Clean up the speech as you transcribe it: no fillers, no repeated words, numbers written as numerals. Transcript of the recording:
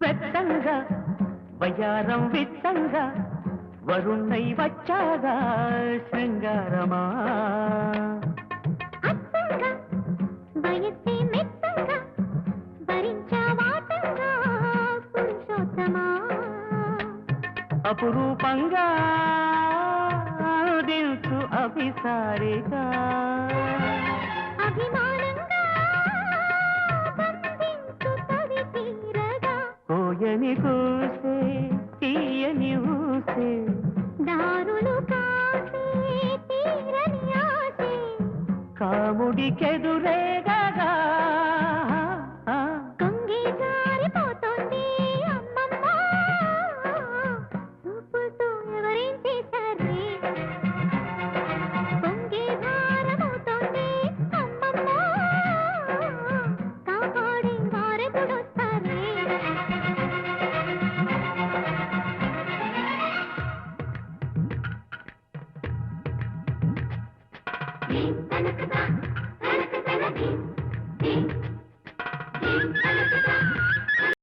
వెత్తంగా వయ్యారం విత్తంగా వరుణై వచ్చాగా శృంగారమా అత్తంగా వయస్సే మెత్తంగా భరించవాటంగా పురుషోత్తమా అపురూపంగా దిల్సు అభిసారిగా అభిమానంగా బంధించు తడి తీరగా కోయని కూసే తీయని ఊసే దారులు కాసే తీరని ఆసే కాముడికెదురేగా కొంగి జారిపోతోంది అమ్మమ్మ చూపులతో ఎవరేం చేశారే కొంగి భారమవుతోంది అమ్మమ్మ కాపాడే వారెప్పుడొస్తారే తనకదా తనకదా